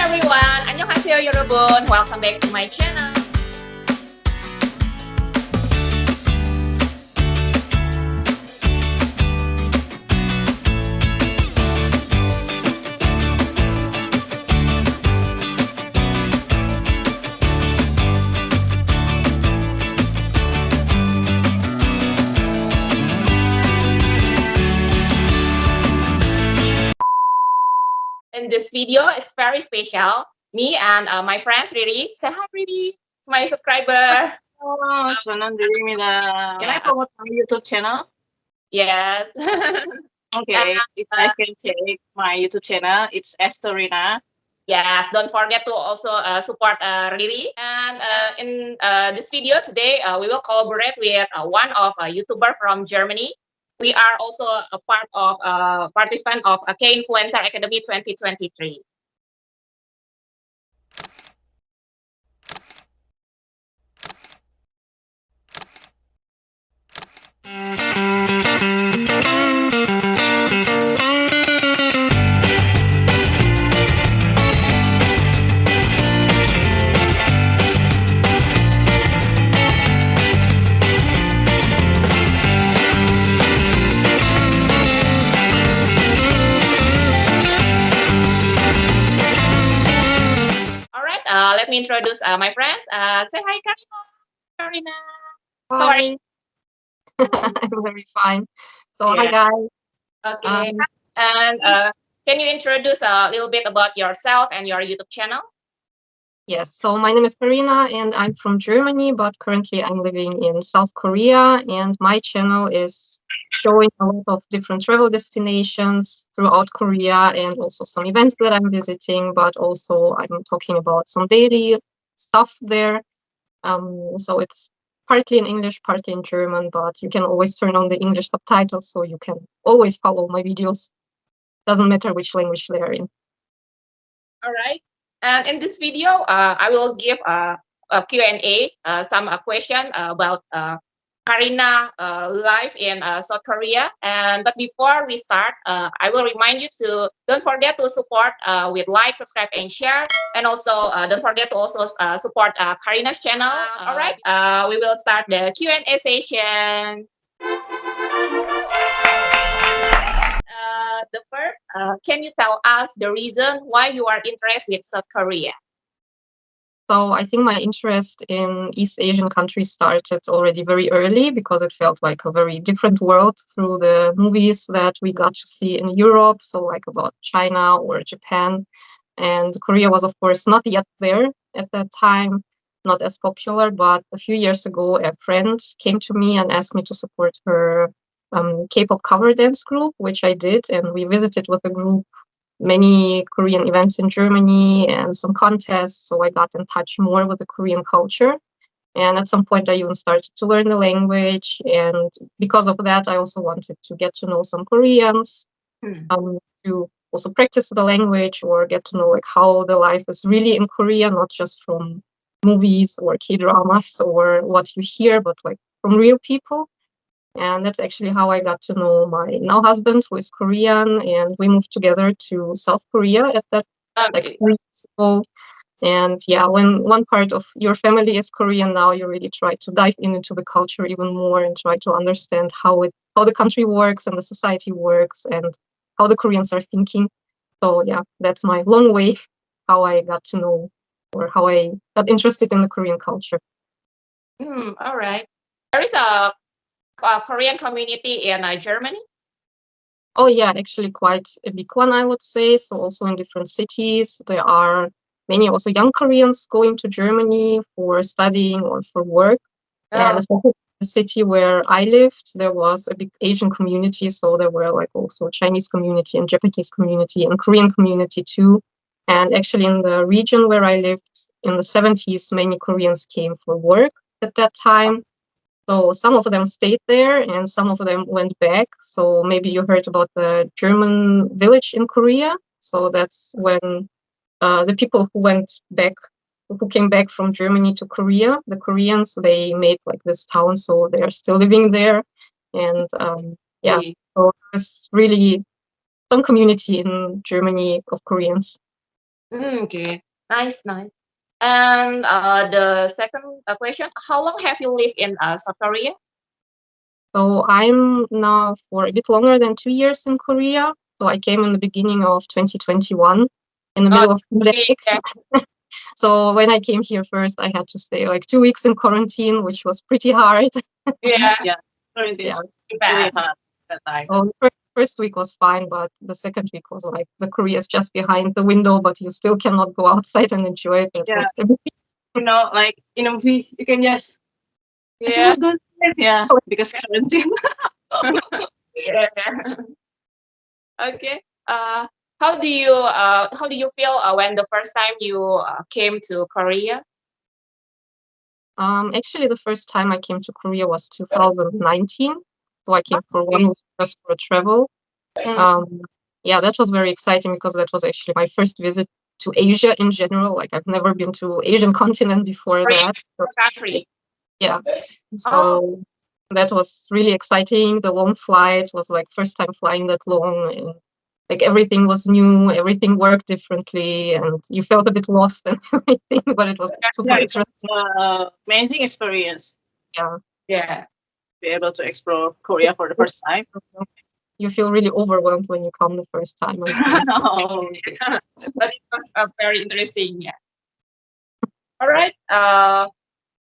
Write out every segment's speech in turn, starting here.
everyone, 안녕하세요 여러분. Welcome back to my channel. In this video, it's very special. Me and my friends Riri. Say hi, Riri. It's my subscriber. 저는 드림이다. Can I promote my YouTube channel? Yes. Okay, you guys can check my YouTube channel. It's Estorina. Yes, don't forget to also support Riri. And in this video today, we will collaborate with one of a YouTuber from Germany. We are also a part of participant of K-Influencer Academy 2023. Let me introduce my friends. Say hi, Karina. How are you? I'm very fine. So hi guys. Okay. And can you introduce a little bit about yourself and your YouTube channel? Yes, so my name is Karina and I'm from Germany, but currently I'm living in South Korea, and my channel is showing a lot of different travel destinations throughout Korea and also some events that I'm visiting, but also I'm talking about some daily stuff there. So it's partly in English, partly in German, but you can always turn on the English subtitles so you can always follow my videos. Doesn't matter which language they are in. All right. And in this video, I will give a Q&A, some question about Karina life in South Korea. But before we start, I will remind you to don't forget to support with like, subscribe, and share. And also don't forget to also support Karina's channel. All right. We will start the Q&A session. The first, can you tell us the reason why you are interested with South Korea? So I think my interest in East Asian countries started already very early because it felt like a very different world through the movies that we got to see in Europe. So like about China or Japan. And Korea was, of course, not yet there at that time, not as popular. But a few years ago, a friend came to me and asked me to support her K-pop cover dance group, which I did. And we visited with the group many Korean events in Germany and some contests. So I got in touch more with the Korean culture. And at some point, I even started to learn the language. And because of that, I also wanted to get to know some Koreans, to also practice the language or get to know like how the life is really in Korea, not just from movies or K-dramas or what you hear, but like from real people. And that's actually how I got to know my now husband, who is Korean, and we moved together to South Korea at that like 3 years ago. And yeah, when one part of your family is Korean now, you really try to dive into the culture even more and try to understand how the country works and the society works and how the Koreans are thinking. So yeah, that's my long way how I got to know or how I got interested in the Korean culture. All right. There is a Korean community in Germany? Oh yeah, actually quite a big one, I would say. So also in different cities, there are many also young Koreans going to Germany for studying or for work. And especially the city where I lived, there was a big Asian community. So there were like also Chinese community and Japanese community and Korean community too. And actually in the region where I lived in the 70s, many Koreans came for work at that time. So some of them stayed there and some of them went back. So maybe you heard about the German village in Korea. So that's when the people who came back from Germany to Korea, the Koreans, they made like this town. So they are still living there. And yeah, so there's really some community in Germany of Koreans. Okay, nice, nice. And the second question: how long have you lived in South Korea? So I'm now for a bit longer than 2 years in Korea. So I came in the beginning of 2021 in the Oh, middle of pandemic. yeah, So when I came here first, I had to stay like 2 weeks in quarantine, which was pretty hard. yeah, Yeah, currently Yeah. it's too really bad. hard that time. So the first week was fine, but the second week was like the Korea is just behind the window, but you still cannot go outside and enjoy it. That Yeah, was a bit like in a movie, you can just I Yeah, cannot go there. Yeah, because quarantine. yeah. Okay. How do you feel when the first time you came to Korea? Actually, the first time I came to Korea was 2019. So I came for Okay. 1 week just for travel. Mm, Um, yeah, that was very exciting because that was actually my first visit to Asia in general. Like I've never been to Asian continent before Korea that. So, country. yeah, Oh, so that was really exciting. The long flight was like first time flying that long, and like everything was new, everything worked differently, and you felt a bit lost and everything, but it was super Yeah, it's interesting. amazing experience Yeah. yeah. to be able to explore Korea for the first time. You feel really overwhelmed when you come the first time, I think. Oh, okay. But it was very interesting. Yeah. All right.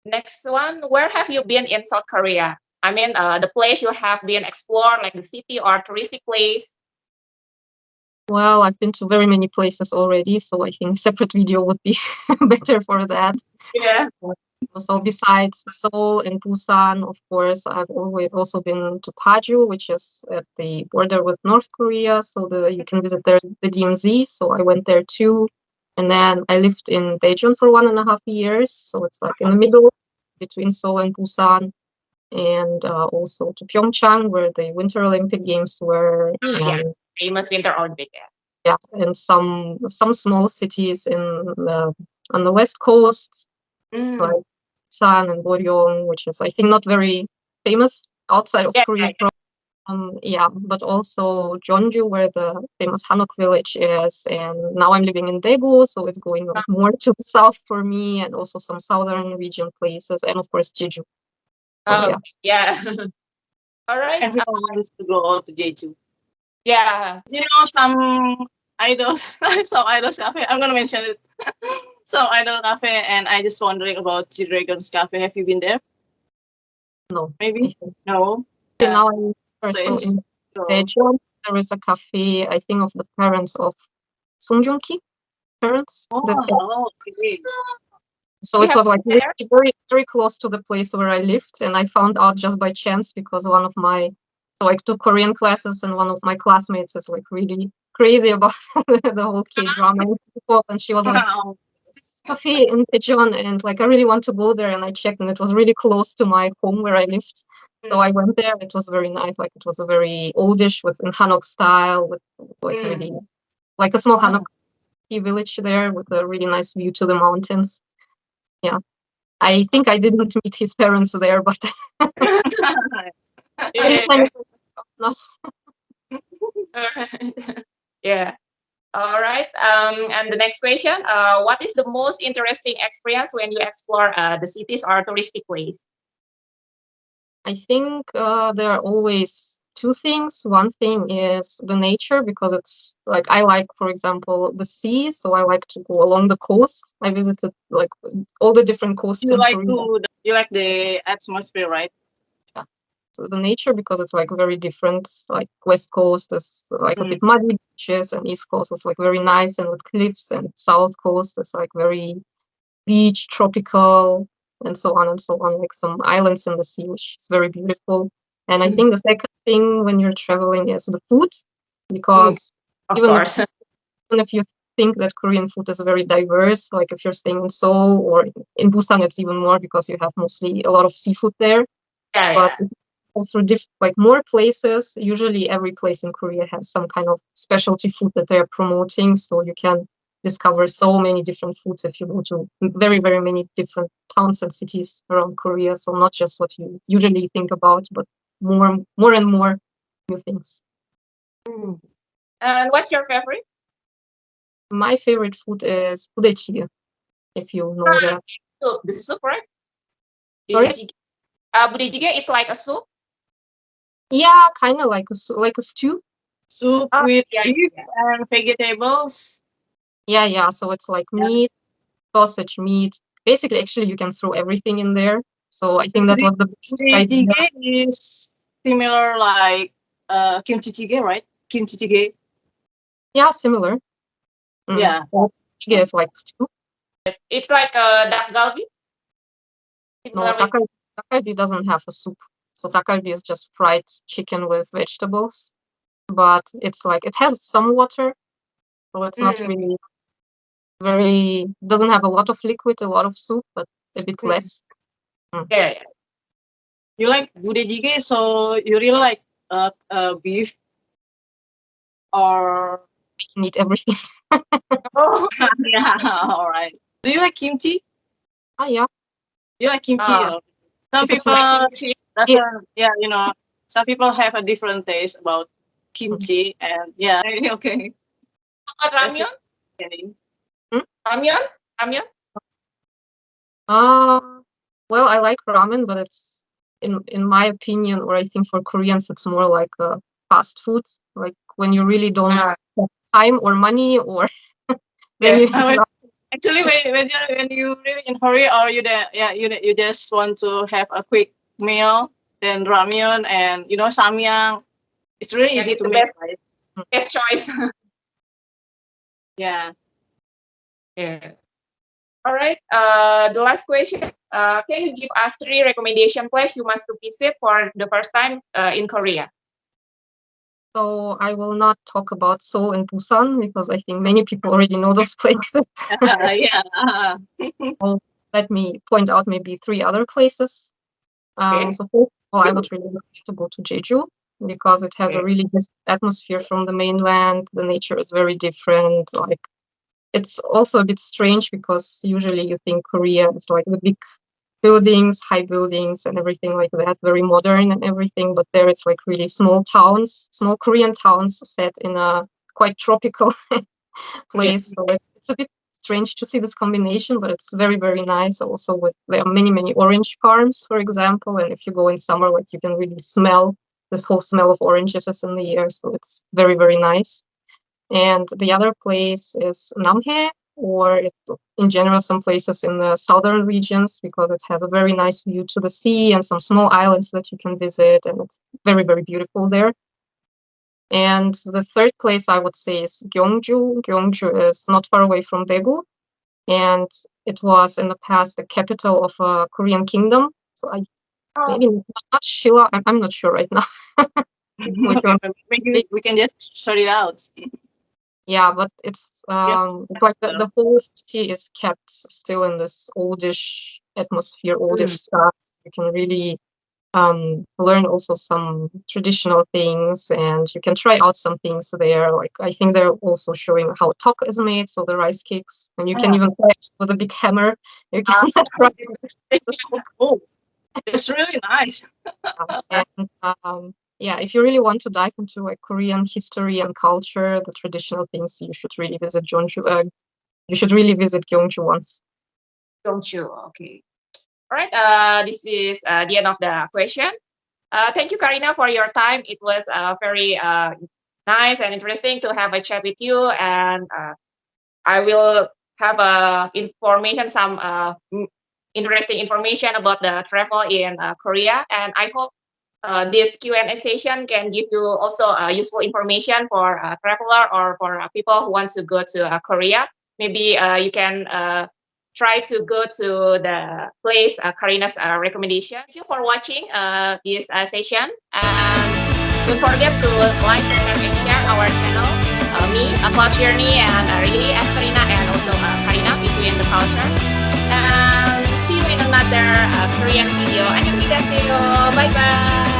Next one. Where have you been in South Korea? I mean, the place you have been explored, like the city or touristic place. Well, I've been to very many places already, so I think separate video would be better for that. Yeah. So besides Seoul and Busan, of course, I've always also been to Paju, which is at the border with North Korea. So you can visit there the DMZ. So I went there too. And then I lived in Daejeon for 1.5 years. So it's like in the middle between Seoul and Busan. And also to Pyeongchang, where the Winter Olympic Games were, Yeah. and Famous Winter Olympic. Yeah. yeah, and some small cities on the west coast, Mm. like Busan and Boryong, which is I think not very famous outside of Yeah. Korea. Yeah, but also Jeonju, where the famous Hanok village is, and now I'm living in Daegu, so it's going like more to the south for me, and also some southern region places, and of course Jeju. So Oh, yeah. yeah. All right. Everyone wants to go to Jeju. Yeah. You know, some idols, some idols cafe. I'm gonna mention it. Some idol cafe, and I just wondering about G Dragon's cafe. Have you been there? No, I Maybe think no. Yeah, now I'm also place. in So, Daejeon. There is a cafe, I think, of the parents of Song Joong-ki parents. oh, okay. So You it have was like been there? very, very close to the place where I lived. And I found out just by chance because so I took Korean classes and one of my classmates is like really crazy about the whole K-drama and K-pop. And she was like, Wow. this cafe in Daejeon, and like I really want to go there. And I checked and it was really close to my home where I lived. So I went there. It was very nice. Like it was a very oldish with in Hanok style with like really Mm. like a small Wow. Hanok village there with a really nice view to the mountains. Yeah. I think I didn't meet his parents there, but this time Yeah. it was no. Yeah. All right. And the next question, what is the most interesting experience when you explore the cities or touristic place? I think there are always two things. One thing is the nature because it's like I like, for example, the sea, so I like to go along the coast. I visited like all the different coasts You in like Korea. to you like the atmosphere, right? Yeah. So the nature because it's like very different. Like West Coast is like a Mm. bit muddy beaches, and East Coast is like very nice and with cliffs, and South Coast is like very beach, tropical, and so on and so on, like some islands in the sea, which is very beautiful. And I Mm. think the second thing when you're traveling is the food, Mm. because Of even if course. even if you think that Korean food is very diverse, like if you're staying in Seoul or in Busan, it's even more because you have mostly a lot of seafood there. Yeah, But yeah. also like more places, usually every place in Korea has some kind of specialty food that they're promoting. So you can discover so many different foods if you go to very, very many different towns and cities around Korea. So not just what you usually think about, but more and more new things. Mm. And what's your favorite? My favorite food is budae, if you know that. So the soup, right? Sorry? Budejjiga. Budejjiga, it's like a soup. Yeah, kind of like like a stew. Soup Oh, with yeah, beef yeah. and vegetables. Yeah. So it's like Yeah. meat, sausage, meat. Basically, actually, you can throw everything in there. So I think that was the basic idea. Jjigae is similar like kimchi jjigae, right? Kimchi jjigae. Yeah, similar. Yeah. Budae is like stew. It's like dak galbi. No, Similar with takalbi doesn't have a soup. So takalbi is just fried chicken with vegetables. But it's like it has some water, so it's not really very doesn't have a lot of liquid, a lot of soup, but a bit less. yeah. You like budejjigae, so you really like beef or You need everything. Oh, yeah, all right. Do you like kimchi? Yeah. You like kimchi? Ah. Some If it's people like doesn't. Yeah, some people have a different taste about kimchi, and yeah, okay. What That's ramyun? okay. Ramyun? Ramyun? Well, I like ramen, but it's in my opinion, or I think for Koreans, it's more like a fast food. Like when you really don't Ah. have time or money, or then Yes. you Actually, when you really in hurry or you just want to have a quick meal, then ramyun and samyang, it's really Yeah, easy it's to the make, best right? best choice. Yeah. Yeah. All right. The last question. Can you give us 3 recommendation place you must to visit for the first time in Korea? So I will not talk about Seoul and Busan because I think many people already know those places. Yeah. So let me point out maybe 3 other places. Okay. So first of all, I would really like to go to Jeju because it has a Okay. really good atmosphere from the mainland. The nature is very different. Like it's also a bit strange because usually you think Korea is like the big buildings, high buildings, and everything like that, very modern and everything. But there it's like really small towns, small Korean towns set in a quite tropical place. So it's a bit strange to see this combination, but it's very, very nice. Also, there are many, many orange farms, for example. And if you go in summer, like you can really smell this whole smell of oranges is in the air. So it's very, very nice. And the other place is Namhae, or in general, some places in the southern regions because it has a very nice view to the sea and some small islands that you can visit. And it's very, very beautiful there. And the third place I would say is Gyeongju. Gyeongju is not far away from Daegu, and it was in the past the capital of a Korean kingdom. So Oh, maybe not Shilla. I'm not sure right now. Which Okay, one? maybe we can just sort it out. Yeah, but it's Yes. like the whole city is kept still in this oldish atmosphere, oldish stuff. You can really learn also some traditional things, and you can try out some things there. Like I think they're also showing how tok is made, so the rice cakes, and you can even try it with a big hammer. You can try Oh, it's really nice. and yeah, if you really want to dive into like Korean history and culture, the traditional things, you should really visit Jeonju. You should really visit Gyeongju once. don't you? Okay. All right. This is the end of the question. Thank you, Karina, for your time. It was very nice and interesting to have a chat with you. And I will have some interesting information about the travel in Korea. And I hope this Q&A session can give you also useful information for a traveler or for people who want to go to Korea. Maybe you can try to go to the place Karina's recommendation. Thank you for watching this session. And don't forget to like, subscribe, and share our channel. Me, Cloud Journey, and really as Karina, and also Karina between the culture. And see you in another Korean video. 안녕히 가세요. Bye bye.